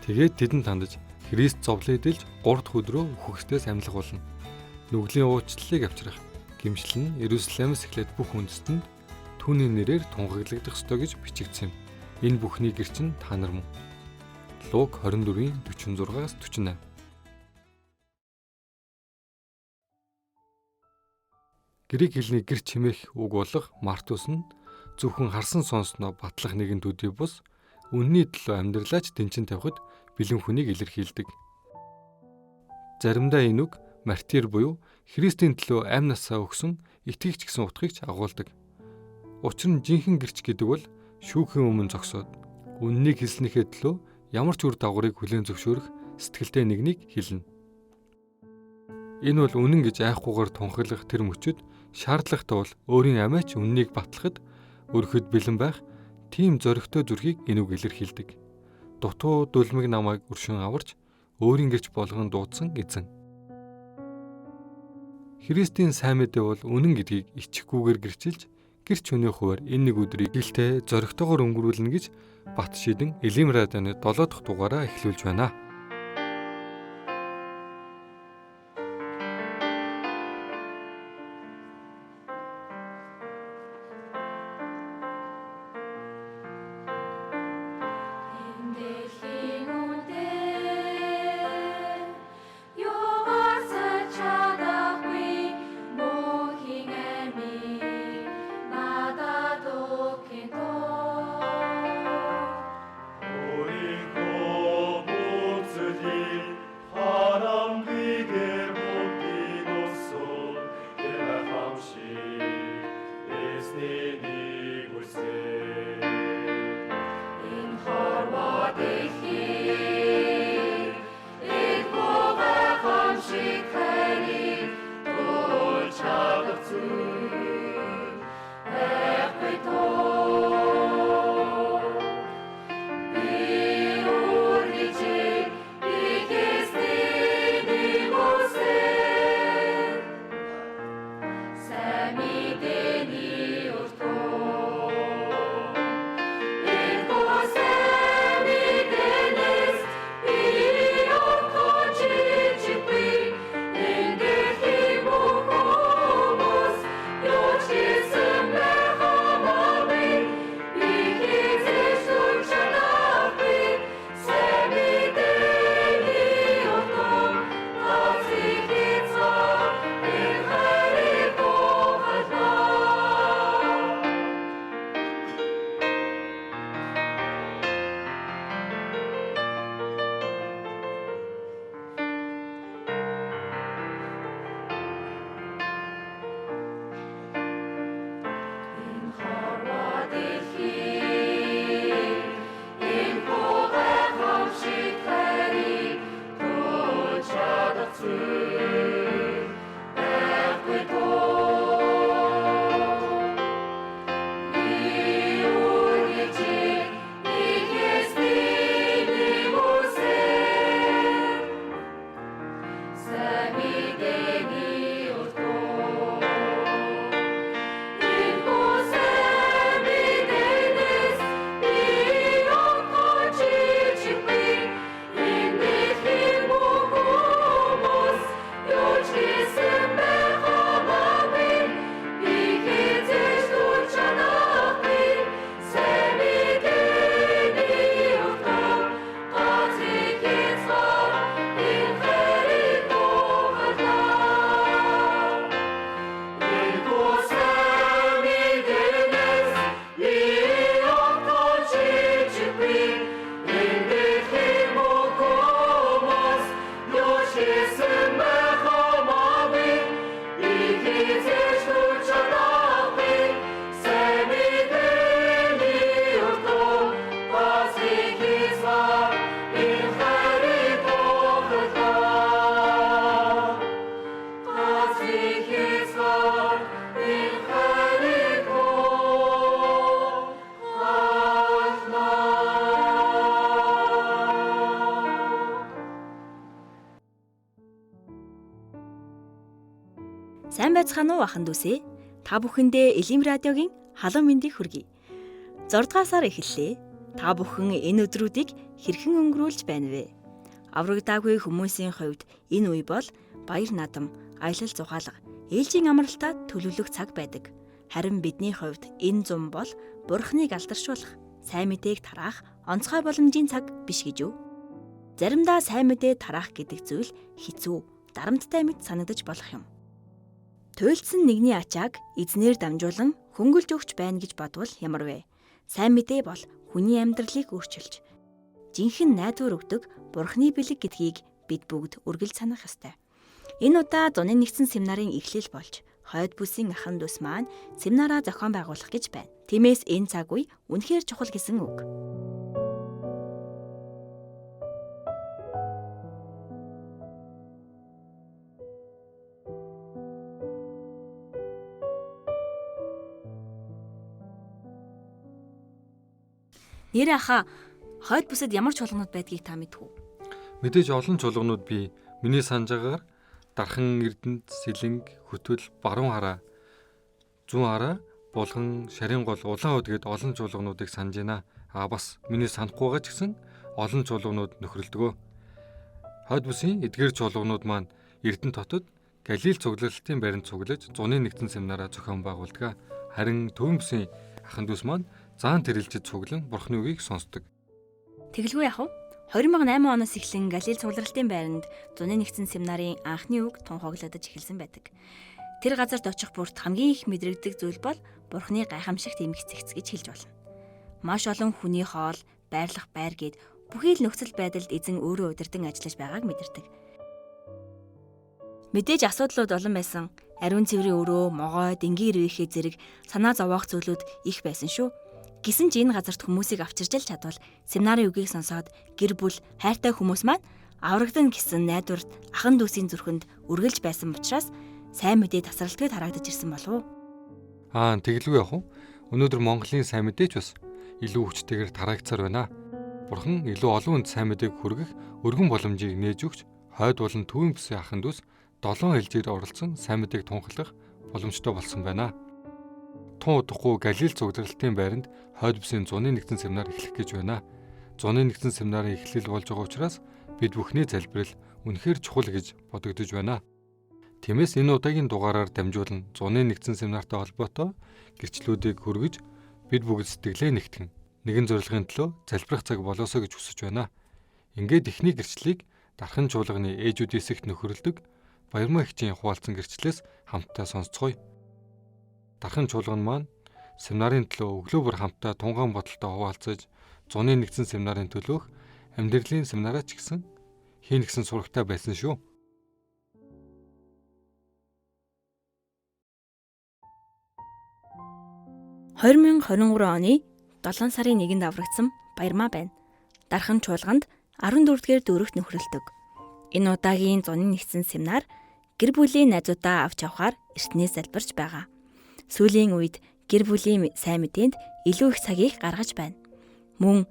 Тэгээд тэдэнд хандаж Христ зовлон эдэлж 3 дахь өдрөө үхэгсдээс амьлах болно. Нүглийн уучлалыг авчрах, гимшил нь Иерусалимаас эхлээд бүх үндэстэнд түүний нэрээр тунхаглагдах ёстой гэж бичигдсэн юм. Энэ бүхний гэр чинь та нар мөн. Луг 24:46-аас 48. Грек хэлний гэр чимээх үг болох мартус нь зөвхөн харсан сонсноо батлах нэгэн төдий бус үнний төлөө амьдралаач дэнчин тавихад бэлэн хүнийг илэрхийлдэг. Заримдаа энэ үг мартир буюу Христийн төлөө амь насаа өгсөн итгэгч гэсэн утгыг агуулдаг. Учир нь жинхэнэ гэрч гэдэг бол шүүхийн өмнө зогсоод үннийг хэлснийхээ төлөө ямар ч үр дагаврыг хүлээн зөвшөөрөх сэтгэлтэй нэгнийг хэлнэ. Энэ бол үнэн гэж айхгүйгээр тунхаглах тэр мөчөд шаардлагатай бол өөрийн амиач үннийг батлахад өрхөд бэлэн байх тийм зоригтой зүрхийг энэ үг илэрхийлдэг. Дутуу дүлмиг намайг өршин аварч өөрийн гэрч болгон дуудсан эзэн. Христийн сайн мэдээ бол үнэн гэдгийг ичхгүйгээр гэрчилж гэрч хүний хуваар энэ нэг өдрийг гэлтэй зоригтойгоор өнгөрүүлнэ гэж бат шидэн Элим радионы 7 дахь дугаараа эхлүүлж байна. Сайн байцгаана уу ахын дүүсээ? Та бүхэндээ Элим радиогийн халуун мэндийг хүргэе. 6 дугаар сар эхэллээ. Та бүхэн энэ өдрүүдийг хэрхэн өнгөрүүлж байна вэ? Аврагдаагүй хүмүүсийн хувьд энэ үе бол баяр наадам, аялал зугаалга, ээлжийн амралтад төлөвлөх цаг байдаг. Харин бидний хувьд энэ зам бол Бурхныг алдаршуулах, сайн мэдээг тараах онцгой боломжийн цаг биш гэж юу? Заримдаа сайн мэдээ тараах гэдэг зүйл хэцүү, дарамттай мэт санагдаж болох юм. Туйлдсан нэгний ачааг эзнээр дамжуулан хөнгөлж өгч байна гэж бодвол ямар вэ? Сайн мэдээ бол хүний амьдралыг өөрчилж, жинхэнэ найдвар өгдөг Бурхны бэлэг гэдгийг бид бүгд үргэлж санах ёстой. Энэ удаа зуны нэгдсэн семинарын эхлэл болж, хойд бүсийн ахын дүүс маань семинараа зохион байгуулах гэж байна. Тиймээс энэ цаг үе үнэхээр чухал гэсэн үг. Нэрээ хаа хойд бүсэд ямар чуулганууд байдгийг та мэдв үү? Мэдээж олон чуулганууд бий. Миний санджаагаар Дархан Эрдэнэт, Сэлэнг, Хөтөл, Баруун хараа, Зүүн хараа, Булган, Шарин гол, Улаан хот гээд олон чуулгануудыг санаж байна. Бас миний санахгүй байгаа ч гэсэн олон чуулганууд нөхрөлдгөө. Хойд бүсийн эдгээр чуулганууд маань Эрдэнэт хотод Галил цуглуулалтын байранд цуглаж зуны нэгдсэн семинараа зохион байгуулдаг. Харин Төвийн бүсийн ахын дүүс маань заан тэрэлжид цуглан Бурхны үгийг сонсдог. Тэгэлгүй яах вэ? 2008 оноос эхлэн Галил цугларалтын байранд зуны нэгдсэн семинарын анхны үг тунхаглагдаж эхэлсэн байдаг. Тэр газарт очих бүрт хамгийн их мэдрэгдэх зүйл бол Бурхны гайхамшигт эмх цэгц гэж хэлж болно. Маш олон хүний хоол, байрлах байр гээд бүхий л нөхцөл байдалд эзэн өөрөө удирдан ажиллаж байгааг мэдэрдэг. Мэдээж асуудлууд олон байсан. Ариун цэврийн өрөө, могой, дэнгийн ирвэхээ зэрэг санаа зовоох зүйлүүд их байсан шүү. Гэсэн ч энэ газарт хүмүүсийг авчирч л чадвал семинарын үгийг сонсоод гэр бүл, хайртай хүмүүс маань аврагдана гэсэн найдварт ахын дүүсийн зүрхэнд үргэлж байсан учраас сайн мэдээ тасралтгүй тараагдаж ирсэн болов уу? Тэгэлгүй яах вэ? Өнөөдөр Монголын сайн мэдээч бас илүү хүчтэйгээр тараагдсаар байна. Бурхан илүү олон хүнд сайн мэдээг хүргэх өргөн боломжийг нээж өгч, хойд болон Төвийн бүсийн ахын дүүс 7 хэлжээр оролцсон сайн мэдээг тунхаглах боломжтой болсон байна. Тун удахгүй Галил цугларалтын байранд хойд бүсийн зуны нэгдсэн семинар эхлэх гэж байна. Зуны нэгдсэн семинарын эхлэл болж байгаа учраас бид бүхний залбирал үнэхээр чухал гэж бодогдож байна. Тиймээс энэ удаагийн дугаараар дамжуулан зуны нэгдсэн семинартай холбоотой гэрчлэлүүдийг хүргэж бид бүгд сэтгэлээ нэгтгэн нэгэн зорилгын төлөө залбирах цаг болоосоо гэж хүсэж байна. Ингээд эхний гэрчлэлийг Дархан чуулганы ээжүүдийн эсэгт нөхөрлөдөг Баярмаа ихчийн хуваалцсан гэрчлэлээс хамтдаа сонсцгоё. Дархан чуулган маань семинарын төлөө өглөө бүр хамтдаа тунгаан бодолтой хуваалцаж, зуны нэгдсэн семинарын төлөөх амьдралын семинараа ч гэсэн хийн гэсэн сурагтай байсан шүү. — 2023 оны 7 сарын 1-нд аврагдсан Баярмаа байна. Дархан чуулганд 14-р дөрөвт нөхрөлдөг. Энэ удаагийн зуны нэгдсэн семинар гэр бүлийн найзуудаа авч явахаар эртнээс залбирч байгаа. Сүүлийн үед гэр бүлийн сайн мэдээнд илүү их цагийг гаргаж байна. Мөн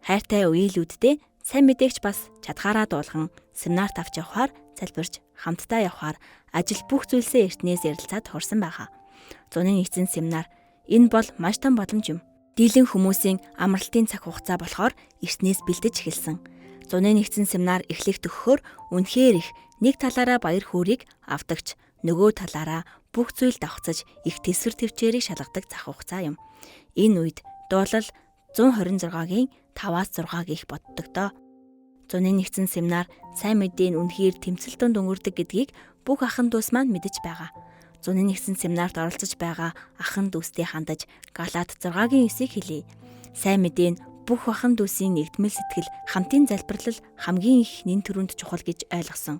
хайртай үеилүүддээ сайн мэдээгч бас чадхаараа дуулган семинарт авч явахаар залбирч хамтдаа явахаар ажил бүх зүйлсээ эртнээс ярилцаад хорсон байгаа. Зуны нэгдсэн семинар энэ бол маш том боломж юм. Дийлэн хүмүүсийн амралтын цаг хугацаа болохоор эртнээс бэлдэж эхэлсэн. Зуны нэгдсэн семинар эхлэх төгөхөөр үнэхээр их нэг талаараа баяр хөөргийг авдагч, нөгөө талаараа бүх зүйл давхцаж их тэсвэр төвчээрийг шалгадаг цаг хугацаа юм. Энэ үед дуулал 126-гийн 5-аас 6-г их боддог доо. Зуны нэгдсэн семинар сайн мэдээний үнэхээр тэмцэлтэнд өнгөрдөг гэдгийг бүх ахын дүүс маань мэдэж байгаа. Зуны нэгдсэн семинарт оролцож байгаа ахын дүүстэй хандаж Галаат 6-гийн 9-ийг хэлье. Сайн мэдээ нь бүх ахын дүүсийн нэгдмэл сэтгэл, хамтын залбирлал хамгийн их нэн төрөнд чухал гэж ойлгосон.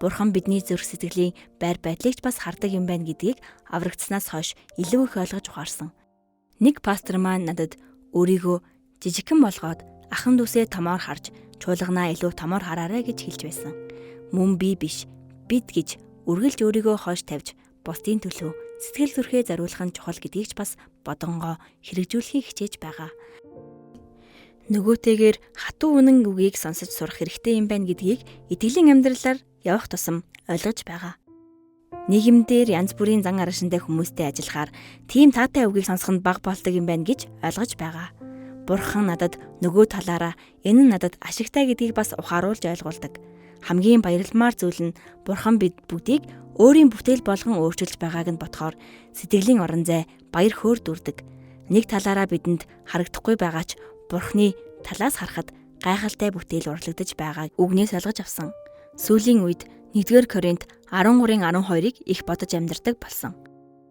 Бурхан бидний зүрх сэтгэлийн байр байдлыг ч бас хардаг юм байна гэдгийг аврагдсанаас хойш илүү их ойлгож ухаарсан. Нэг пастор маань надад өөрийгөө жижигхэн болгоод ахын дүүсээ томоор харж чуулганаа илүү томоор хараарай гэж хэлж байсан. Мөн би биш, бид гэж үргэлж өөрийгөө хойш тавьж бусдын төлөө сэтгэл зүрхээ зориулах нь чухал гэдгийг ч бас бодонгоо хэрэгжүүлэхийг хичээж байгаа. Нөгөөтэйгээр хатуу үнэн үгийг сонсож сурах хэрэгтэй юм байна гэдгийг итгэлийн амьдралаар явах тусам ойлгож байгаа. Нийгэмдэр янз бүрийн зан арашинтай хүмүүстэй ажиллахаар тийм таатай үгийг сонсох нь бага болдог юм байна гэж ойлгож байгаа. Бурхан надад нөгөө талаараа энэ нь надад ашигтай гэдгийг бас ухааруулж ойлгуулдаг. Хамгийн баярламаар зүйл нь Бурхан бид бүгдийг өөрийн бүтээл болгон өөрчилж байгааг нь бодохоор сэтгэлийн орон зай баяр хөөр дүрдэг. Нэг талаараа бидэнд харагдахгүй байгаач Бурханы талаас харахад гайхалтай бүтээл урлагдаж байгааг үгнээс ойлгож авсан. Сүүлийн үед 1-р Коринт 13:12-ыг их бодож амьдардаг болсон.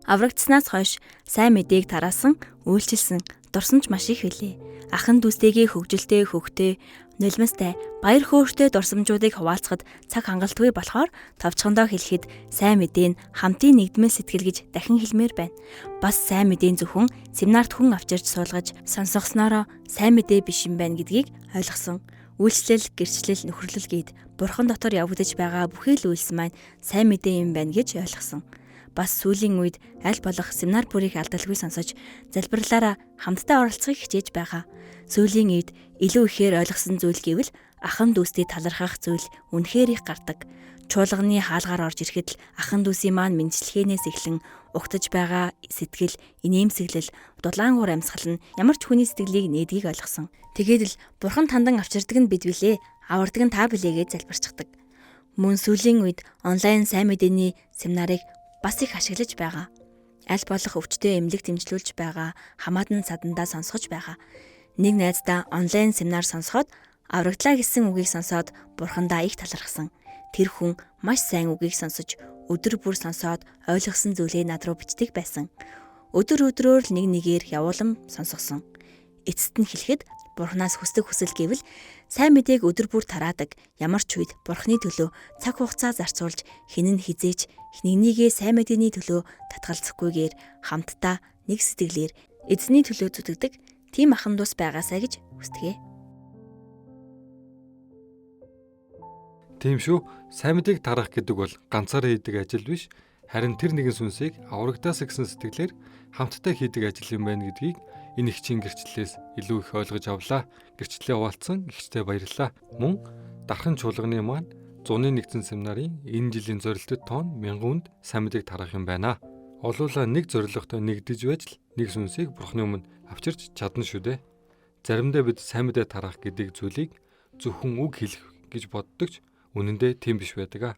Аврагдсанаас хойш сайн мэдээг тараасан, үйлчилсэн, дурсан ч маш их билээ. Ахын дүүстэйгээ хөгжилтэй хөхтэй, нулимстай, баяр хөөртэй дурсамжуудыг хуваалцахад цаг хангалтгүй болохоор товчхондоо хэлэхэд сайн мэдээ нь хамтын нэгдмэл сэтгэл гэж дахин хэлмээр байна. Бас сайн мэдээ зөвхөн семинарт хүн авчирч суулгаж сонсгосноороо сайн мэдээ биш юм байна гэдгийг ойлгосон. Үйлчлэл, гэрчлэл, нөхөрлөл гээд Бурхан дотор явагдаж байгаа бүхий л үйлс маань сайн мэдээ юм байна гэж ойлгосон. Бас сүүлийн үед аль болох семинар бүрийг алдалгүй сонсож залбирлаараа хамтдаа оролцохыг хичээж байгаа. Сүүлийн үед илүү ихээр ойлгосон зүйл гэвэл ахын дүүстэй талархах зүйл үнэхээр их гардаг. Чуулганы хаалгаар орж ирэхэд л ахын дүүсийн маань мэдлэхээс эхлэн угтаж байгаа сэтгэл, инээмсэглэл, дулаангуур амьсгал нь ямар ч хүний сэтгэлийг нээдгийг ойлгосон. Тэгээд л Бурхан тандан авчирдаг нь бид билээ, авардаг нь та билээ гэж залбирчдаг. Мөн сүүлийн үед онлайн сайн мэдээний семинарыг бас их ашиглаж байгаа. Аль болох өвчтөе эмнэлэг дэмжлүүлж байгаа, хамаатан садандаа сонсгож байгаа. Нэг найздаа онлайн семинар сонсоход аврагдлаа гэсэн үгийг сонсоод Бурхандаа их талархсан. Тэр хүн маш сайн үгийг сонсож, өдөр бүр сонсоод ойлгосон зүйлээ над руу бичдэг байсан. Өдөр өдрөөр л нэг нэгээр явуулам сонсгосон. Эцэст нь хэлэхэд Бурханаас хүсдэг хүсэл гэвэл сайн мэдээг өдөр бүр тараадаг, ямар ч үед Бурханы төлөө цаг хугацаа зарцуулж хинэн хизээч нэгнийгээ сайн мэдээний төлөө татгалзахгүйгээр хамтдаа нэг сэтгэлээр эзний төлөө зүтгэдэг тийм ахын дус байгаасаа гэж хүсдэгэ. Тийм шүү. Сайн мэдээг тарах гэдэг бол ганцаараа хийдэг ажил биш, харин тэр нэгэн сүнсийг аврагтаас гэсэн сэтгэлээр хамтдаа хийдэг ажил юм байна гэдгийг энэ ихчийн гэрчлэлээс илүү их ойлгож авлаа. Гэрчлэлээ хуваалцсан ихчтэй баярлалаа. Мөн дархан чуулганы маань 101-р семинарын энэ жилийн зорилттой тоон 1000 хүнд сайн мэдээг тарах юм байна. Олуулаа нэг зорилготой нэгдэж байж л нэг сүнсийг Бурхны өмнө авчирч чадна шүү дээ. Заримдаа бид сайн мэдээ тарах гэдэг зүйлийг зөвхөн үг хэлэх гэж боддог ч үнэн дээр тийм биш байдаг.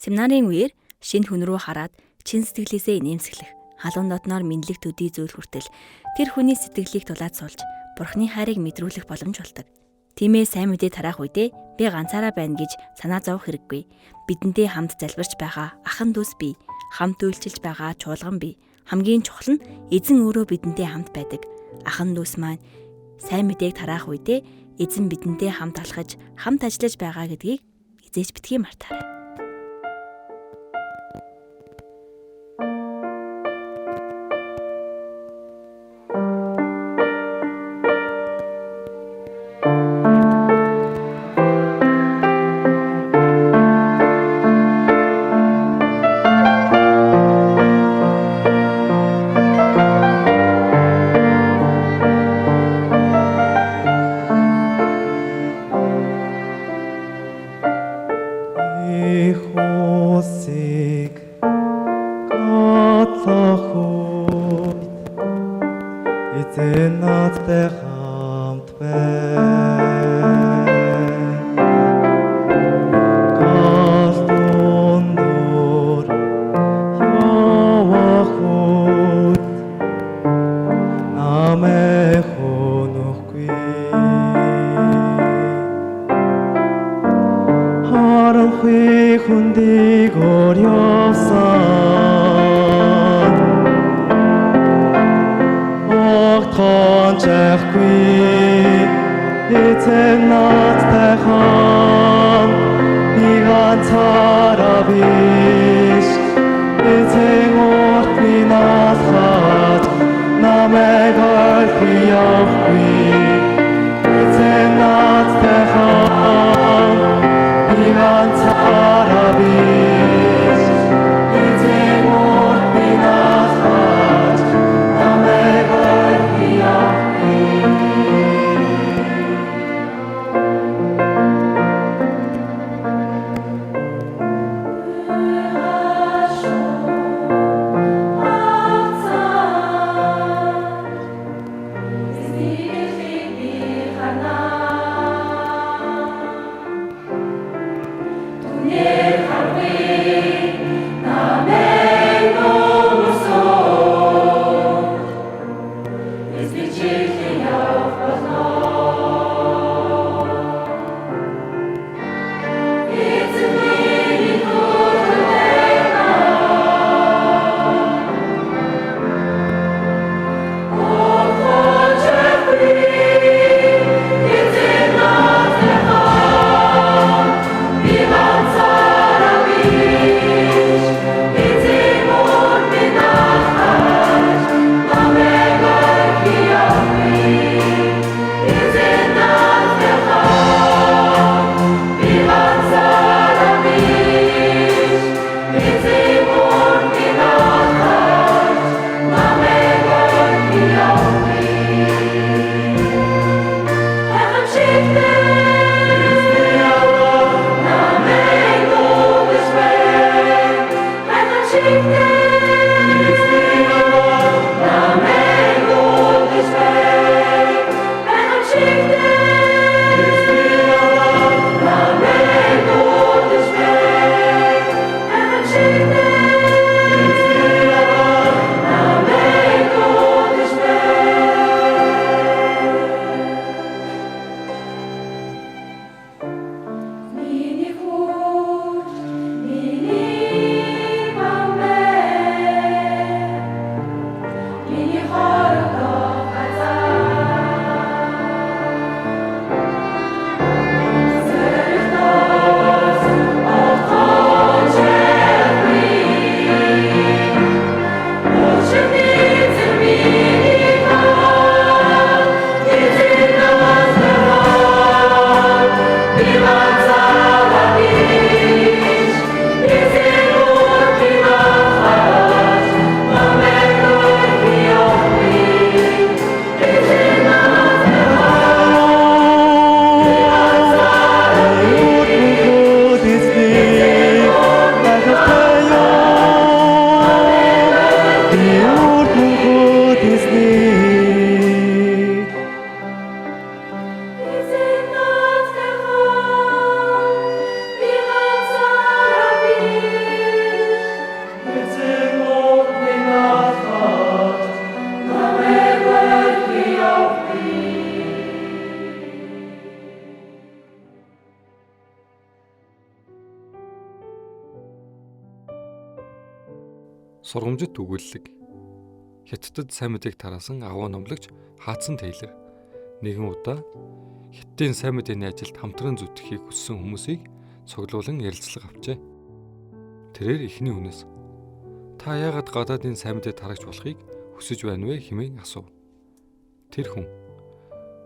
Семинарын үеэр шинэ хүн рүү хараад чин сэтгэлээсээ инээмсэглэх, халуун дотноор мэдлэг төдий зүйл хүртэл тэр хүний сэтгэлийг тулаад суулж Бурхны хайрыг мэдрүүлэх боломж болдог. Тиймээ сайн мэдээ тараах үедээ би ганцаараа байна гэж санаа зовох хэрэггүй. Бидэндээ хамт залбирч байгаа ахын дүүс бий, хамт үйлчилж байгаа чуулган бий. Хамгийн чухал нь эзэн өөрөө бидэндээ хамт байдаг. Ахын дүүс маань сайн мэдээг тараах үедээ эзэн бидэндээ хамт алхаж, хамт ажиллаж байгаа гэдгийг эзэж битгий мартаарай. Сургамжит өгүүлэлэг. Хятадд сайн мэдээг тараасан агуу номлогч Хаадсан Тейлор нэгэн удаа Хятадын сайн мэдээний ажилд хамтран зүтгэхийг хүссэн хүмүүсийг цуглуулan ярилцлага авчээ. Тэрээр эхний хүнээс "Та яагаад гадаадын сайн мэдээ тарагч болохыг хүсэж байна вэ?" хэмээн асуув. Тэр хүн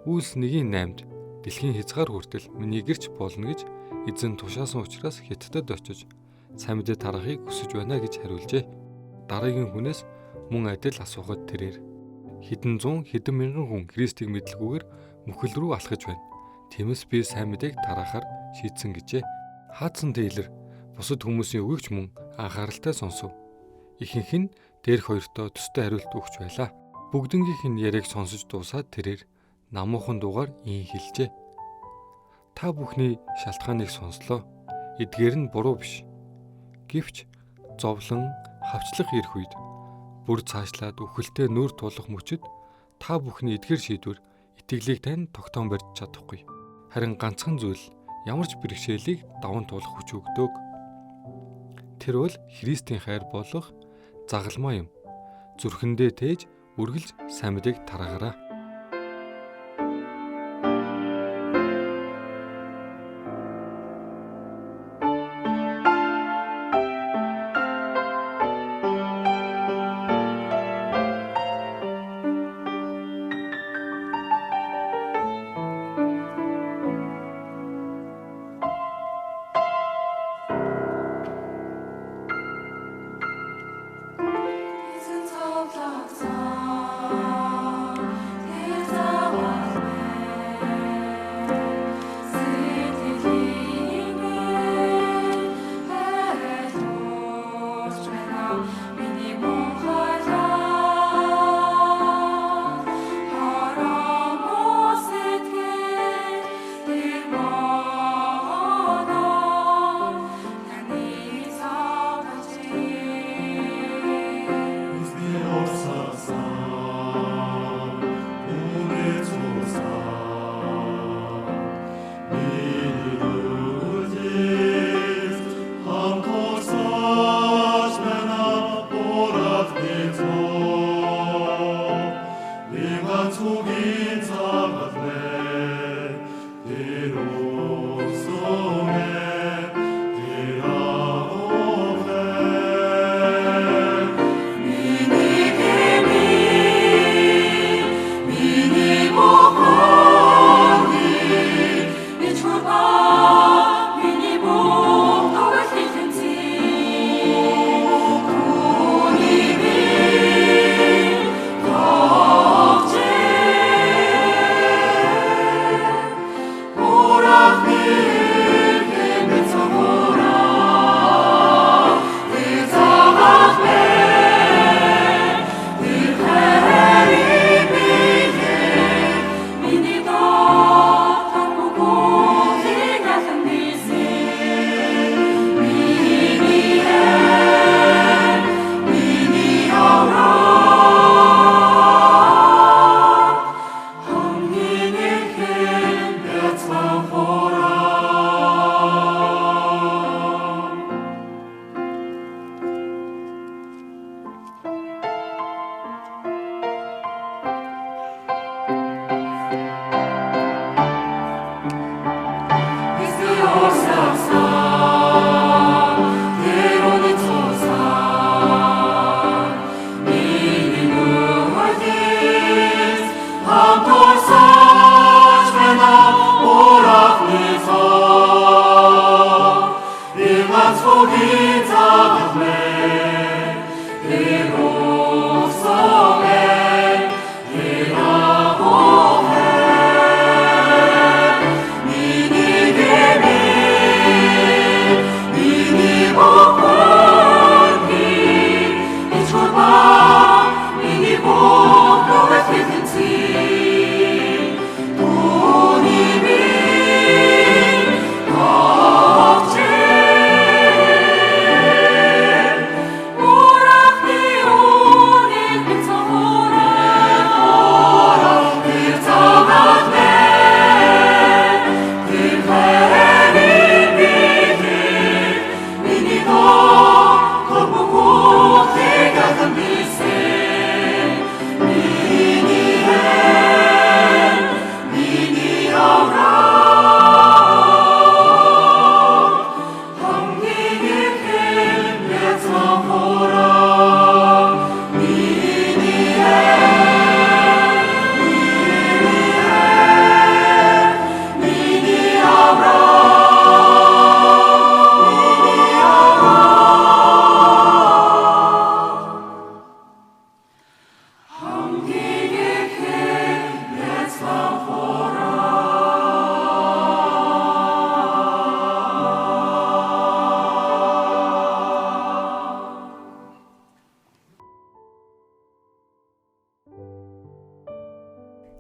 "Үйлс 1:8-д дэлхийн хязгаар хүртэл миний гэрч болно гэж эзэн тушаасан учраас Хятадд очиж сайн мэдээ тарахыг хүсэж байна" гэж хариулжээ. Дараагийн хүнээс мөн адил асуухад тэрээр "Хэдэн зуун, хэдэн мянган хүн Христийг мэдлгүйгээр мөхөл рүү алхаж байна. Тиймээс би сайн мэдээг тараахаар шийдсэн" гэжээ. Хаадсан Тейлор бусад хүмүүсийн үгийгч мөн анхааралтай сонсов. Ихэнх нь дээрх хоёртоо төстэй хариулт өгч байлаа. Бүгднгийнх нь яриаг сонсож дуусаад тэрээр намуухан дуугаар ийн хэлжээ. "Та бүхний шалтгааныг сонслоо. Эдгээр нь буруу биш. Гэвч зовлон, хавчлах ирэх үед бүр цаашлаад үхэлтэй нүүр тулах мөчөд та бүхний эдгээр шийдвэр итгэлийг тань тогтоон барьж чадахгүй. Харин ганцхан зүйл ямар ч бэрхшээлийг даван туулах хүч өгдөг. Тэр бол Христийн хайр болох загалмаа юм. Зүрхэндээ тээж үргэлж сайн мэдээг тараагаарай."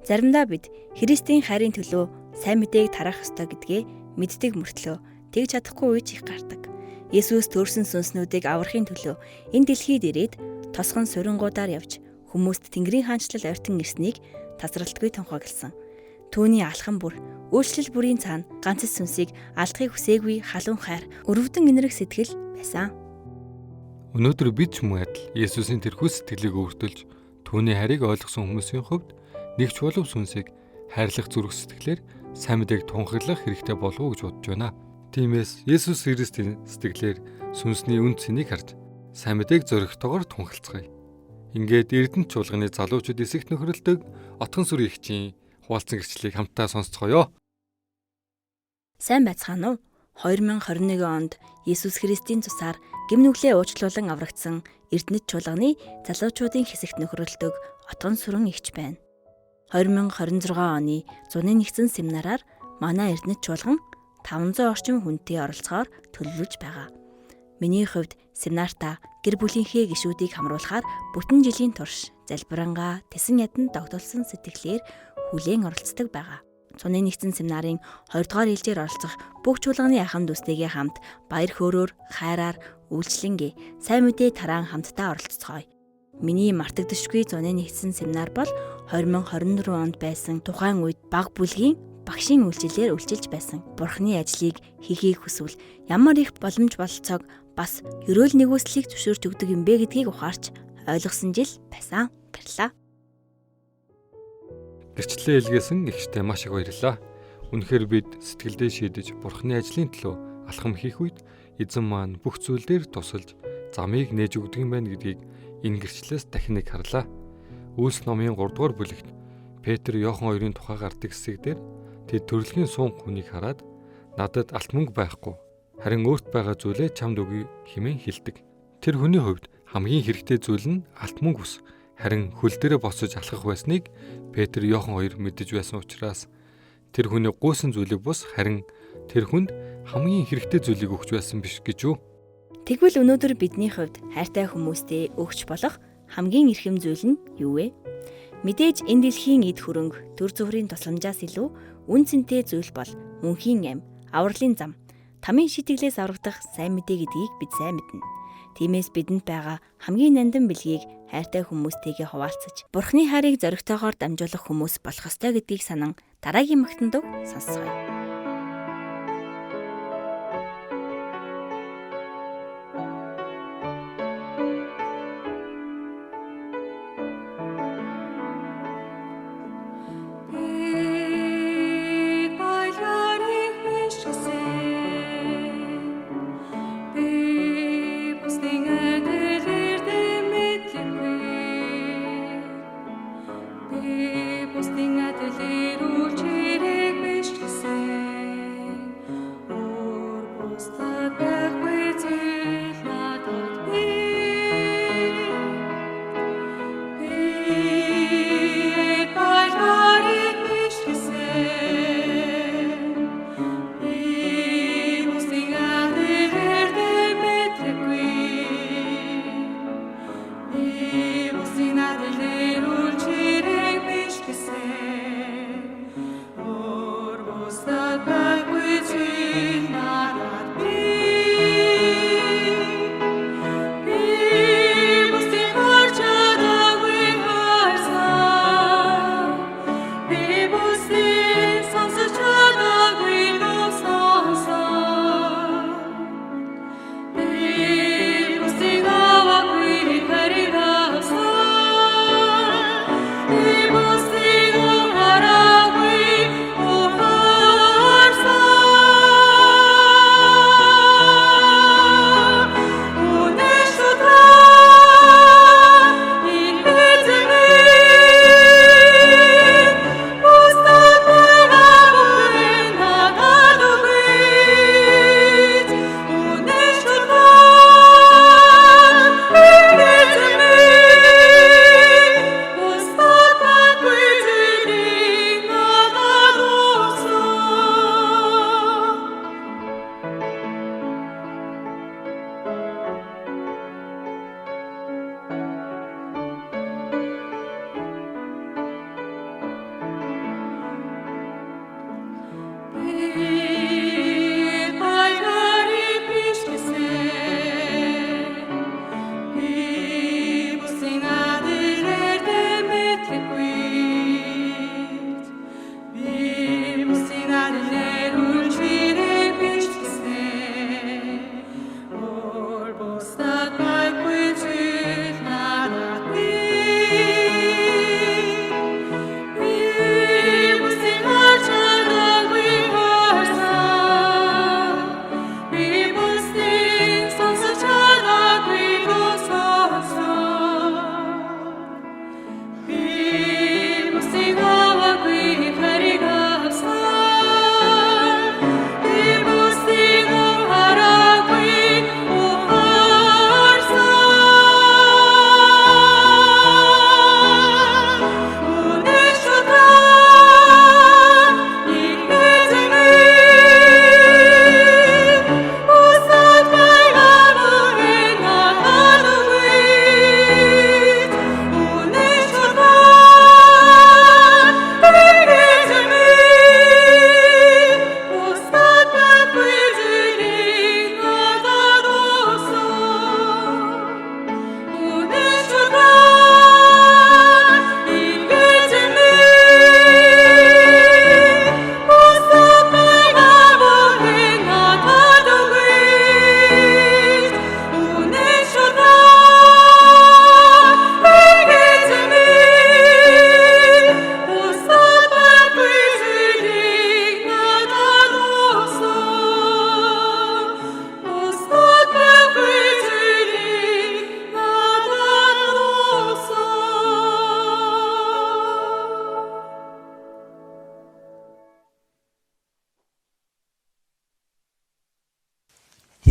Заримдаа бид Христийн хайрын төлөө сайн мэдээг тараах ёстой гэдгээ мэддэг мөртлөө тэгж чадахгүй үеч их гардаг. Есүс төрсөн сүнснүүдийг аврахын төлөө энэ дэлхийд ирээд тосгон сурингуудаар явж хүмүүст Тэнгэрийн хаанчлал ойртон ирснийг тасралтгүй тунхагласан. Түүний алхам бүр үйлчлэл бүрийн цаана ганц сүнсийг алдахыг хүсээгүй халуун хайр, өрөвдөн инэрх сэтгэл байсан. Өнөөдөр бид ч мөн адил Есүсийн тэрхүү сэтгэлийг өөртөлж түүний хайрыг ойлгосон хүмүүсийн хувьд нэгч болов сүнсийг хайрлах зүрх сэтгэлээр сайн мэдээг тунхаглах хэрэгтэй болов уу гэж бодож байна. Тиймээс Есүс Христийн сэтгэлээр сүнсний үн цэнийг харж сайн мэдээг зоригтойгоор тунхалцгаая. Ингээд Эрдэнэт чуулганы залуучууд эсэгт нөхрөлдөг Отгон сүр эгчийн хуваалцсан гэрчлэлийг хамтдаа сонсцгоё. Сайн байцгаана уу? 2021 онд Есүс Христийн цусаар гэм нүглээ уучлуулан аврагдсан Эрдэнэт чуулганы залуучуудын хэсэгт нөхрөлдөг Отгон сүрэн эгч байна. 2026 оны зуны нэгдсэн семинараар манай Эрдэнэт чуулган 500 орчим хүнтэй оролцохоор төлөвлөж байгаа. Миний хувьд семинартаа гэр бүлийнхээ гишүүдийг хамруулахаар бүтэн жилийн турш залбирангаа тесэн ядан тогтолсон сэтгэлээр хүлээн оролцдог байгаа. Зуны нэгдсэн семинарын 2 дугаар ээлжээр оролцох бүх чуулганы ахын дүүстэйгээ хамт баяр хөөрөөр, хайраар, үйлчлэнгээ, сайн мэдээ тараан хамтдаа оролцгоё. Миний мартагдашгүй зуны нэгдсэн семинар бол 2024 онд байсан тухайн үед баг бүлгийн багшийн үйлчлэлээр үйлчилж байсан. Бурхны ажлыг хийхийг хүсвэл ямар их боломж бололцоог бас ерөөл нэгүслийг зөвшөөрч өгдөг юм бэ гэдгийг ухаарч ойлгосон жил байсан. Баярлалаа. Гэрчлэлээ илгээсэн эгчтэй маш их баярлалаа. Үнэхээр бид сэтгэлдээ шийдэж Бурхны ажлын төлөө алхам хийх үед эзэн маань бүх зүйл дээр тусалж замыг нээж өгдөг юм байна гэдгийг энэ гэрчлэлээс дахин нэг харлаа. Үйлс номын 3 дугаар бүлэгт Петр Иохан хоёрын тухай гардаг хэсэг дээр тэд төрөлхийн сунг хүнийг хараад надад алт мөнгө байхгүй харин өөрт байгаа зүйлээ чамд өгье хэмээн хэлдэг. Тэр хүний хувьд хамгийн хэрэгтэй зүйл нь алт мөнгө ус харин хөл дээрээ босож алхах байсныг Петр Иохан хоёр мэдэж байсан учраас тэр хүний гуйсан зүйлийг бус харин тэр хүнд хамгийн хэрэгтэй зүйлийг өгч байсан биш гэж үү? Тэгвэл өнөөдөр бидний хувьд хайртай хүмүүстэй өгч болох хамгийн эрхэм зүйл нь юу вэ? Мэдээж энэ дэлхийн эд хөрөнгө, төр зүрийн тусламжаас илүү үн цэнтэй зүйл бол мөнхийн ам, авралын зам, тамийн шитгэлээс аврагдах сайн мэдээ гэдгийг бид сайн мэднэ. Тиймээс бидэнд байгаа хамгийн нандин бэлгийг хайртай хүмүүстэйгээ хуваалцаж, Бурхны хайрыг зоригтойгоор дамжуулах хүмүүс болох ёстой гэдгийг санан дараагийн магтанд сонсгоё.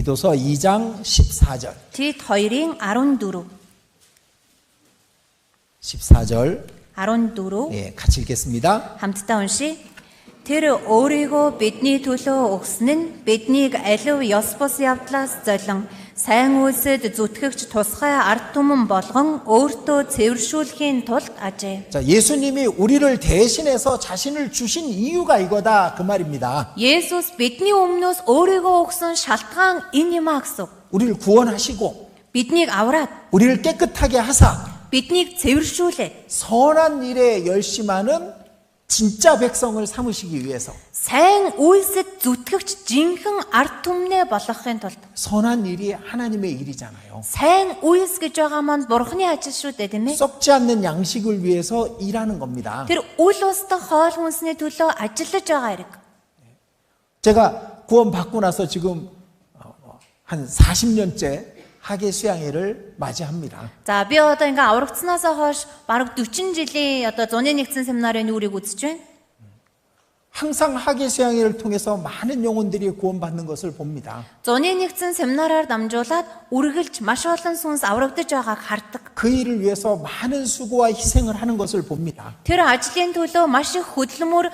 디도서 2장 14절. Тит 2-ын 14. 14절. 14 예, 같이 읽겠습니다. хамтдаа уншия. Тэр өөрийгөө бидний төлөө өгсөн нь биднийг алив ёс бус явдлаас золин сайн үйлсэд зүтгэгч тусгай ард түмэн болгон өөртөө цэвэршүүлэхийн тулд ажээ. 자, 예수님이 우리를 대신해서 자신을 주신 이유가 이거다 그 말입니다. Есүс бидний өмнөөс өөрийгөө өгсөн шалтгаан энэ юм а гэсэн. 우리를 구원하시고 Биднийг авраад, 우리를 깨끗하게 하사 биднийг цэвэршүүлээд, 선한 일에 열심하는 진짜 백성을 삼으시기 위해서 сайн үйлсэд зүтгэгч жинхэнэ ард түмнээ болгохын тулд. 선한 일이 하나님의 일이잖아요. Сайн үйлс гэж байгаа маань Бурхны ажил шүү дээ, тийм ээ? 썩지 않는 양식을 위해서 일하는 겁니다. Тэр үл устдах хоол хүнсний төлөө ажиллаж байгаа хэрэг. 제가 구원 받고 나서 지금 한 40년째 하계 수양회를 맞이합니다. За би одоо ингээ аврагдсанаасаа хойш бараг 40 жилийн одоо зуны нэгдсэн семинарын үүрийг үзэж байна. 항상 하계 수양회를 통해서 많은 영혼들이 구원받는 것을 봅니다. Зуны нэгдсэн семинараар дамжуулаад үргэлж маш олон сүнс аврагдаж байгааг хардаг. 그 일을 위해서 많은 수고와 희생을 하는 것을 봅니다. Тэр ажлын төлөө маш их хөдөлмөр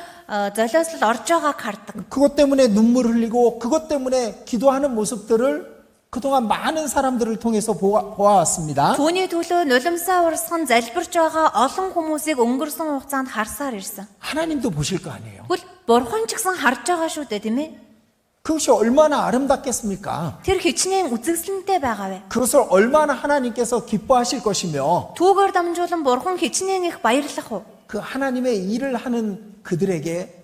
золиослол орж байгааг хардаг. 그것 때문에 눈물 흘리고 그것 때문에 기도하는 모습들을 그동안 많은 사람들을 통해서 보아왔습니다. Түүний төлөө нулимсаа урсган залбирч байгаа олон хүмүүсийг өнгөрсөн хугацаанд харсаар ирсэн. 하나님도 보실 거 아니에요. Тэгвэл Бурхан ч гэсэн харж байгаа шүү дээ, тийм ээ? 그것이 얼마나 아름답겠습니까? Тэр хичнээн үзэгсэлэнтэй байгаа вэ? 그것을 얼마나 하나님께서 기뻐하실 것이며 Түүгээр дамжуулан Бурхан хичнээн их баярлах уу? 그 하나님의 일을 하는 그들에게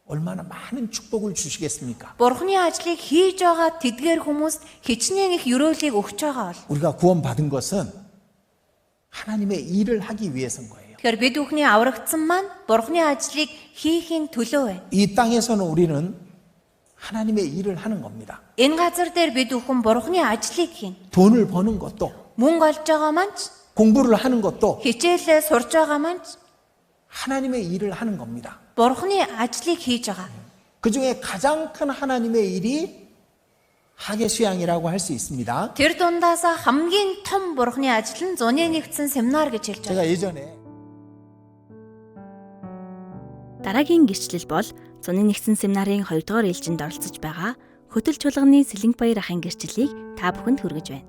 얼마나 많은 축복을 주시겠습니까? Бурхны ажлыг хийж байгаа тэдгээр хүмүүст хичнээн их ёроолыг өгч байгаа бол. 우리가 구원받은 것은 하나님의 일을 하기 위해서인 거예요. Тэгэхээр бид бүхний аврагдсан маань Бурхны ажлыг хийхин төлөө байна. 이 땅에서는 우리는 하나님의 일을 하는 겁니다. Энэ газар дээр бид бүхэн Бурхны ажлыг хийн. 돈을 버는 것도 Мөнгө олж байгаа маань ч, 공부를 하는 것도 хичээлээ сурж байгаа маань ч 하나님의 일을 하는 겁니다. Бурхны ажлыг хийж байгаа. 그 중에 가장 큰 하나님의 일이 하계 수양이라고 할 수 있습니다. Тэр дундаасаа хамгийн том Бурхны ажил нь зуны нэгдсэн семинар гэж хэлж байгаа. 제가 예전에 Дараагийн гэрчлэл бол зуны нэгдсэн семинарын 2 дугаар ээлжинд оролцож байгаа хөтөл чуулганы Сэлэнг-Баяр ахын гэрчлэлийг та бүхэнд хүргэж байна.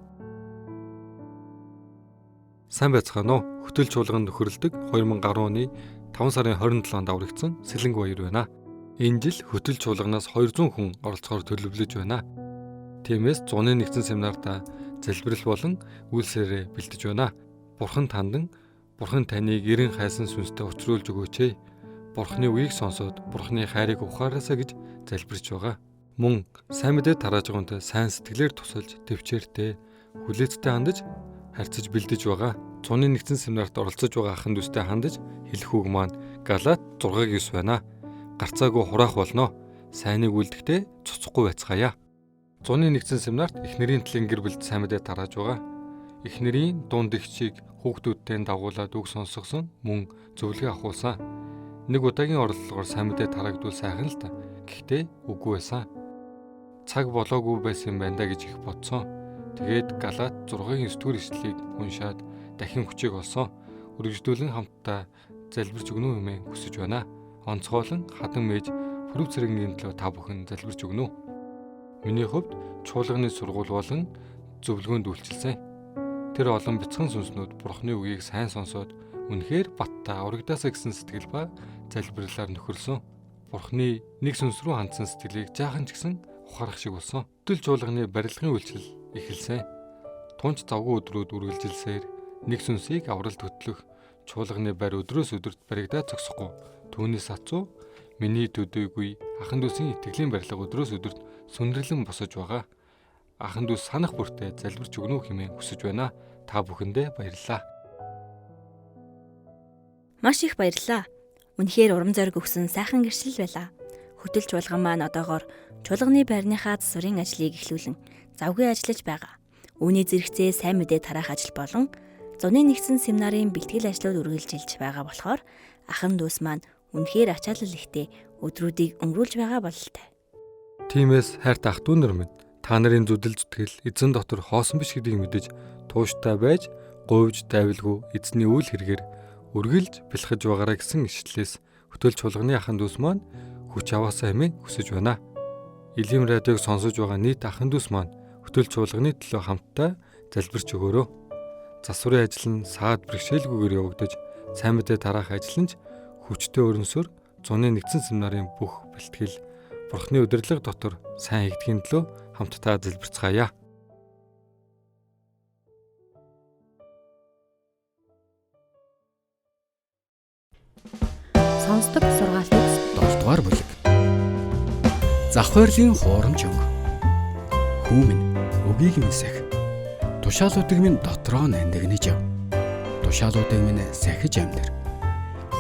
Сайн байцгаана уу? Хөтөл чуулганд нөхөрлөдөг 2010 оны 5 сарын 27-нд аврагдсан Сэлэнг-Баяр байна. Энэ жил хөтөл чуулганаас 200 хүн оролцохоор төлөвлөж байна. Тиймээс зуны нэгдсэн семинарт залбирал болон үйлсээрээ бэлдэж байна. Бурхан тандан, Бурхан таныг эрен хайсан сүнстэй учруулж өгөөч ээ. Бурханы үгийг сонсоод Бурханы хайрыг ухаараасаа гэж залбирч байгаа. Мөн сайн мэдээ тарааж байгаатай сайн сэтгэлээр тусалж төвчээртэй хүлээцтэй хандаж харьцаж бэлдэж байгаа. Зуны нэгдсэн семинарт оролцож байгаа ахын дүүстэй хандаж хэлэх үг маань Галаат 6:9 байна. Гарцаагүй хураах болно. Сайныг үлдэхдээ цуцхгүй байцгаая. Зуны нэгдсэн семинарт эхнэрийн төлөв гэр бүлд сайн мэдээ тарааж байгаа. Эхнэрийн дунд ихчийг хүүхдүүдтэй дагуулад үг сонсгосон, мөн зөвлөгөө авахулсан. Нэг удаагийн орлогоор сайн мэдээ тараагдвал сайхан л та. Гэхдээ үгүй байсан. Цаг болоогүй байсан юм байна да гэж их бодсон. Тэгээд Галаат 6:9-р ишлэлийг уншаад дахин хүчийг олсон. Үргэлжлүүлэн хамтдаа залбирч өгнө үү хэмээн хүсэж байна. Онцгойлон хадан мэж пүрэв цэргийн төлөө та бүхэн залбирч өгнө үү. Миний хувьд чуулганы сургууль болон зөвлөгөөнд үйлчилсэн. Тэр олон бяцхан сүнснүүд Бурхны үгийг сайн сонсоод үнэхээр баттай урагдаасаа гэсэн сэтгэл ба залбирлаар нөхөрлсөн. Бурхны нэг сүнс рүү хандсан сэтгэлийг жаахан ч гэсэн ухаарах шиг болсон. Хөтөл чуулганы барилгын үйлчлэл эхэлсэн. Тунч завгүй өдрүүд үргэлжилсээр нэг сүнсийг авралт хөтлөх чуулганы барь өдрөөс өдөрт баригдаад зогсохгүй. Түүнээс ацуу миний төдийгүй ахан дүүсийн итгэлийн барилга өдрөөс өдөрт сүндэрлэн босож байгаа. Ахан дүүс санах бүртээ залбирч өгнө үү хэмээн хүсэж байна. Та бүхэндээ баярлалаа. Маш их баярлалаа. Үнэхээр урам зориг өгсөн сайхан гэрчлэл байлаа. Хөтөл чуулган маань одоогоор чуулганы байрныхаа засварын ажлыг эхлүүлэн завгүй ажиллаж байгаа. Үүний зэрэгцээ сайн мэдээ тараах ажил болон зуны нэгдсэн семинарын бэлтгэл ажлууд үргэлжилж байгаа болохоор ахан дүүс маань үнэхээр ачаалал ихтэй өдрүүдийг өнгөрүүлж байгаа бололтой. Тиймээс хайртай ах дүү нар минь та нарын зүдэл зүтгэл эзэн дотор хоосон биш гэдгийг мэдэж тууштай байж говьж дайвалгүй эзний үйл хэрэгээр үргэлж бэлхэж байгаарай гэсэн ишлэлээс хөтөл чуулганы ахан дүүс маань хүч аваасаа хэмээн хүсэж байна. Илэм радиог сонсож байгаа нийт ахан дүүс маань хөтөл чуулганы төлөө хамтдаа залбирч өгөөрэй. Засварын ажил нь саад бэрхшээлгүйгээр явагдаж сайн мэдээ тараах ажил нь хүчтэй өрнөсөөр зуны нэгдсэн семинарын бүх бэлтгэл Бурхны удирдлага дотор сайн хийгдэхин төлөө хамтдаа залбирцгаая. Сонсдог сургаалтын 7 дугаар бүлэг. Завхаарлын хуурамч өг. Хүмүн өгийг минь сах. Тушаалуудыг минь дотроо нандинаж яв. Тушаалуудыг минь сахиж амьдар.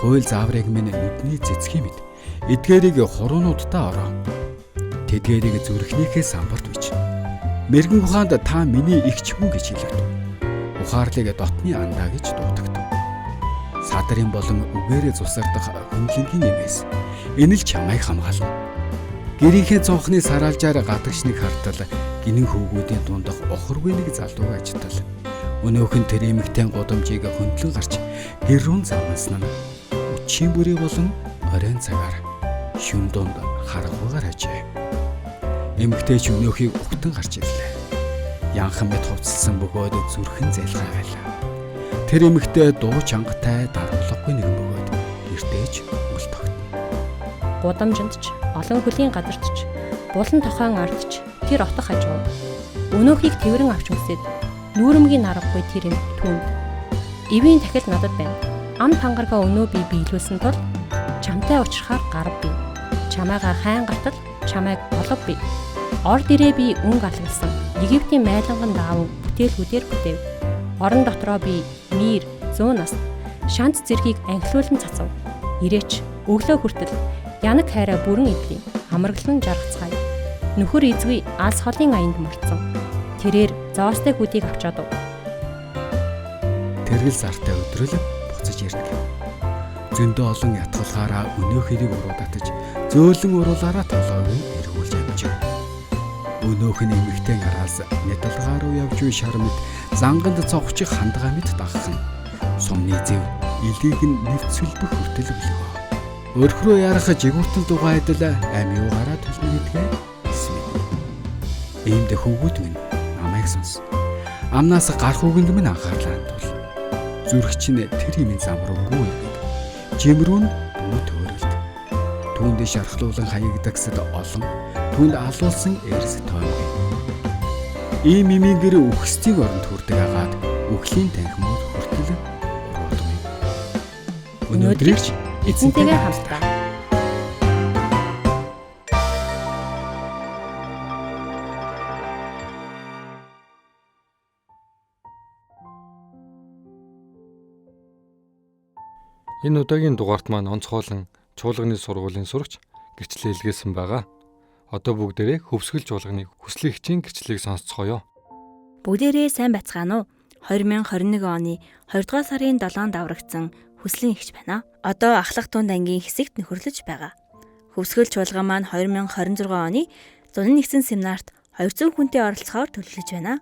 Хууль зааврыг минь нүдний цэцгийн мэд. Эдгээрийг хуруунуудтай ороо. Тэдгээрийг зүрхнийхээ самбарт бич. Мэргэн ухаанд та миний игч хүн гэж хэлэв. Ухаарлыг дотны андаа гэж дуудагд. Садрын болон үгээрээ зусардах хүндлэнгийн нэмээс энэ л чамайг хамгаална. Гэрийнхээ цонхны сараалжаар гадагшныг хартал гинэн хөвгүүдийн дундах охоргүй нэг залууг ажтал. Өнөөхөн тэр эмэгтэй гудамжийг хөндлөн гарч гэр рүү завнасан нь өчийн бүрий болон оройн цагаар шүн дунд харгуугаар ажээ. Эмэгтэй ч өнөөхийг угтан гарч ирлээ. Янхан мэд хувцалсан бөгөөд зүрхэн зайлгаа байлаа. Тэр эмэгтэй дуу чангатай даруулгагүй нэгэн бөгөөд гэртээч үл тогтно. Гудамжинд ч олон хөлийн газарт ч булан тохойн ард ч тэр отох хажуу. Өнөөхийг тэрэн авч өмсөд нүүрэмгийн аргагүй тэр юм түнд. Эвийн дахил надад байна. Ам тангаргаа өнөө би биелүүлсэн тул чамтай уулзрахаар гарав би. Чамайгаа хайн гартал чамайг болгов би. Орд ирээ би өнгө алгалсан. Египтийн майланган даав бүтээлгүүдээр бүтэв. Орон дотроо би мир, зуунаас шанц зэргийг анхлуулан цацав. Ирээч өглөө хүртэл янаг хайраа бүрэн эвлээ. Амаргалан жаргацгаая. Нөхөр эзгүй алс холын аянд мөрцөн. Тэрээр зоостой хүдийг авчаад. Тэргэл зартай өдрөл буцаж ирнэ. Зөндөө олон ятгалгаараа өнөөх хэрийг уруудатаж зөөлөн уруулаараа толгойг эргүүлж амжив. Өнөөх нь эмэгтэй араас медалгаар руу явж буй шар мэд занганд цогчих хандгаа мэд дагхан. Сумны зэв илийг нь нэвцүүлбэх хүртэл өглөө. Өрхрөө ярах жигүүртэн дугайдал ам юугаараа төлнө гэдгээ эсвэ. Иймд хөвгүүд минь намайг сонс. Амнаас гарах үгэнд минь анхаарлаа хандуул. Зүрх чинь тэр юм зам руу гүйгээд жимрүүн бүү төөрөлд. Түүнд шархлуулан хаягдагсад олон түнд алуулсан эрс тоймгүй. Ийм имийн гэр үхсдийн оронд хүрдэг агаад үхлийн танхимууд хүртэл уруудгүй. Өнөөдрийг эзэнтэйгээ хамтдаа. Энэ удаагийн дугаарт маань онцгойлон чуулганы сургуулийн сурагч гэрчлэл илгээсэн байгаа. Одоо бүгдээрээ хөвсгөл чуулганы хүслийн хичээн гэрчлэлийг сонсцгоё. Бүгдээрээ сайн байцгаана уу? 2021 оны 2 дугаар сарын 7-нд аврагдсан хүслийн эгч байна. Одоо ахлах тунд ангийн хэсэгт нөхөрлөж байгаа. Хөвсгөл чуулган маань 2026 оны зуны нэгдсэн семинарт 200 хүнтэй оролцохоор төлөвлөж байна.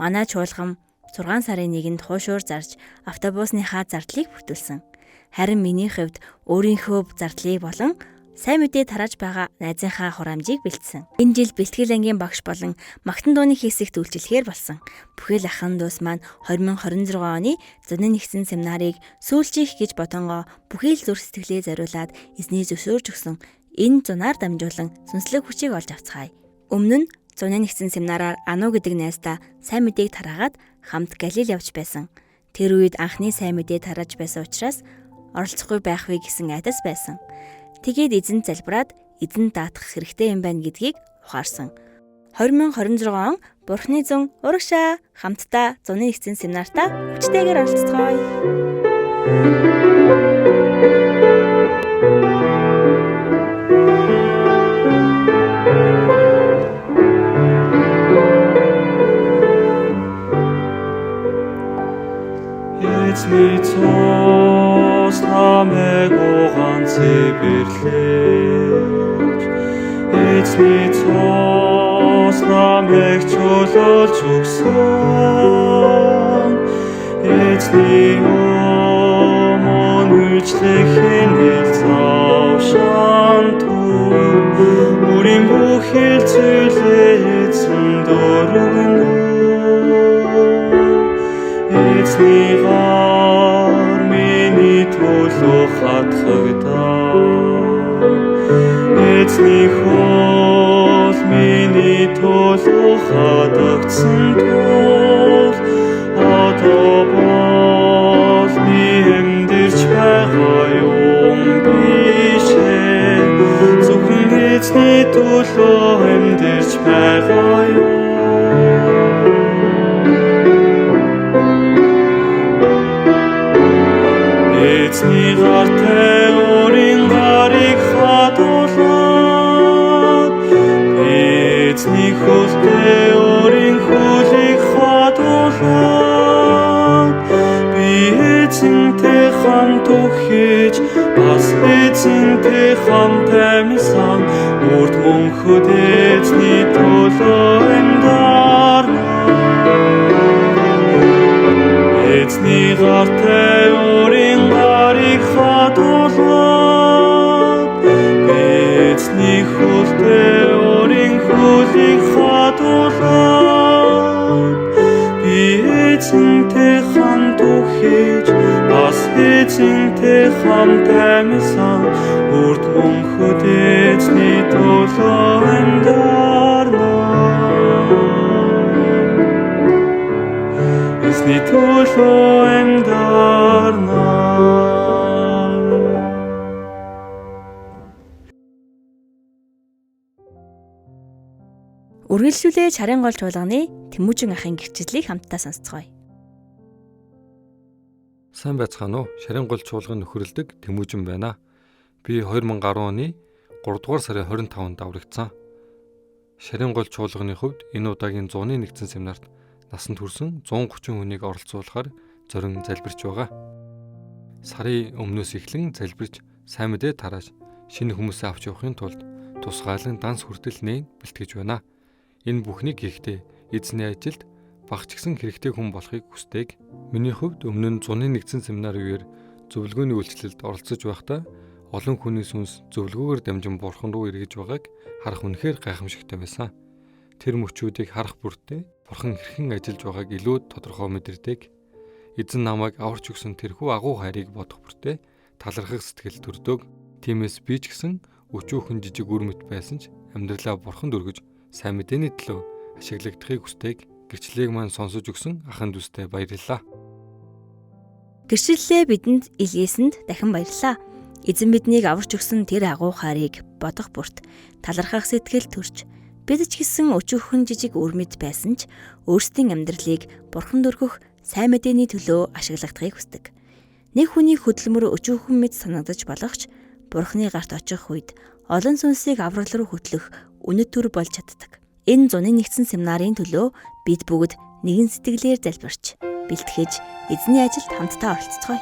Манай чуулган 6 сарын 1-нд хуушуур зарж автобусныхаа зардлыг бүртгүүлсэн. Харин миний хувьд өөрийнхөө зардлыг болон сайн мэдээ тарааж байгаа найзынхаа хураамжийг бэлдсэн. Энэ жил бэлтгэл ангийн багш болон магтан дууны хэсэгт үйлчлэхээр болсон. Бүхэл ахын дус маань 2026 оны зуны нэгдсэн семинарыг сүүлжих гэж бодонгоо бүхэл зүрх сэтгэлээ зориулаад эзний зөвшөөрж өгсөн. Энэ зунаар дамжуулан сүнслэг хүчийг олж авцгаая. Өмнө нь зуны нэгдсэн семинараар Ану гэдэг найздаа сайн мэдээг тараагаад хамт Галил явж байсан. Тэр үед анхны сайн мэдээ тарааж байсан учраас оролцохгүй байх вэ гэсэн айдас байсан. Тэгээд эзэн залбираад эзэн даатгах хэрэгтэй юм байна гэдгийг ухаарсан. 2026 он Бурхны зун урагшаа хамтдаа зуны нэгдсэн семинартаа хүчтэйгээр оролцгоё. Эзний цус намайг ганцыг бирлээж Эзний цус намайг чөлөөлж өгсөн Эзний өмөөлжлөхийн завшаан түр Үрийн бүхэл зүйлээ эзэн дөргөнө Эзний гар миний төлөө хатгагдаа Эзний хөл миний төлөө хатагдсан тул одоо бол би амьдарч байгаа юм биш зөвхөн эзний төлөө амьдарч байгаа юм Эзний гартай өөрийн гарыг хадуулаад Эзний хөлтэй өөрийн хөлийг хадуулаад би эзэнтэй хамт үхэж бас эзэнтэй хамт амьсан урд мөнхөд эзний төлөө амьдарна Эзний гартай өөрийн гарыг хадуулаад Эзний хөлтэй өөрийн хөлийг хадуулаад би эзэнтэй хамт үхэж бас эзэнтэй хамт амьсан урд мөнхөд эзний төлөө амьдарна Эзний төлөө амьдарна Үргэлжлүүлээ Чарын гол чуулганы Тэмүүжин ахын гэрчлэлийг хамтдаа сонсцгоё. Сайн байцгаана уу? Шарын гол чуулган нөхөрлөдөг Тэмүүжин байна. Би 2010 оны 3 дугаар сарын 25-нд аврагдсан. Шарын гол чуулганы хувьд энэ удаагийн 101 нэгдсэн семинарт насанд хүрсэн 130 хүнийг оролцуулахаар зорин залбирч байгаа. Сарын өмнөөс эхлэн залбирч сайн мэдээ тарааж шинэ хүмүүсээ авч явахын тулд тусгаалan данс хүртэл нээн бэлтгэж байна. Энэ бүхнийг хийхдээ эзний ажилд багч гисэн хэрэгтэй хүн болохыг хүсдэг. Миний хувьд өмнө нь 101 нэгдсэн семинарын үеэр зөвлөгөөний үйлчлэлд оролцож байхдаа олон хүний сүнс зөвлөгөөгөөр дамжин бурхан руу эргэж байгааг харах үнэхээр гайхамшигтай байсан. Тэр мөчүүдийг харах бүртээ бурхан хэрхэн ажиллаж байгааг илүү тодорхой мэдэрдэг. Эзэн намайг аварч өгсөн тэрхүү агуу хайрыг бодох бүртээ талархах сэтгэл төрдөг. Тиймээс би ч гэсэн өчүүхэн жижиг үр мэт байсан ч амьдралаа бурханд өргөж сайн мэдээний төлөө ашиглагдахыг хүсдэг. Гэрчлэлийг маань сонсож өгсөн ахын дүүстэй баярлалаа. Гэрчлэлээ бидэнд илгээсэнд дахин баярлалаа. Эзэн биднийг аварч өгсөн тэр агуу хайрыг бодох бүрт талархах сэтгэл төрж бид ч гэсэн өчүүхэн жижиг үр мэт байсан ч өөрсдийн амьдралыг бурханд өргөх сайн мэдээний төлөө ашиглагдахыг хүсдэг. Нэг хүний хөдөлмөр өчүүхэн мэт санагдаж болох ч бурхны гарт очих үед олон сүнсийг аврал руу хөтлөх үнэт төр болж чаддаг. Энэ зуны нэгдсэн семинарын төлөө бид бүгд нэгэн сэтгэлээр залбирч бэлтгэж эзний ажилд хамтдаа оролцгоё.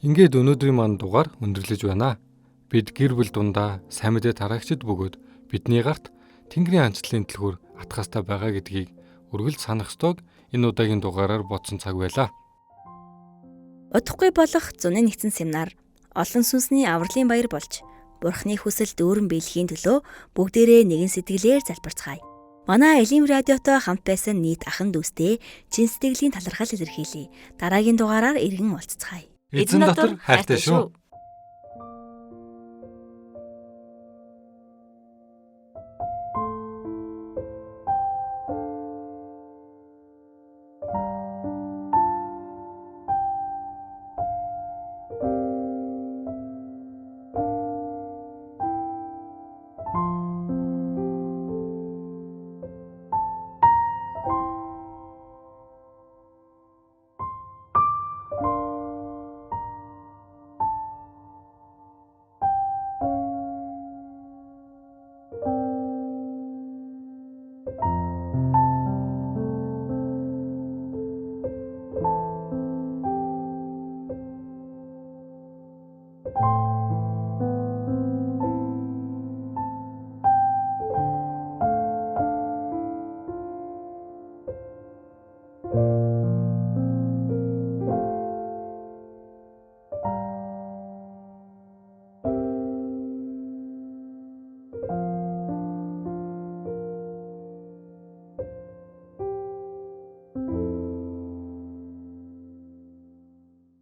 Ингээд өнөөдрийн маань дугаар өндөрлөж байна. Бид гэр бүл дундаа сайн мэдээ тараагчид бөгөөд бидний гарт Тэнгэрийн анчлалын түлхүүр атгаастай байгаа гэдгийг үргэлж санах ёстойг энэ удаагийн дугаараар бодсон цаг байлаа. Удахгүй болох зуны нэгдсэн семинар олон сүнсний авралын баяр болж Бурхны хүсэл дүүрэн биелэхийн төлөө бүгдээрээ нэгэн сэтгэлээр залбирцгаая. Манай Элим радиотой хамт байсан нийт ахын дүүстэй чин сэтгэлийн талархал илэрхийлье. Дараагийн дугаараар иргэн уулзцгаая. Эзэн дотор хайртай шүү.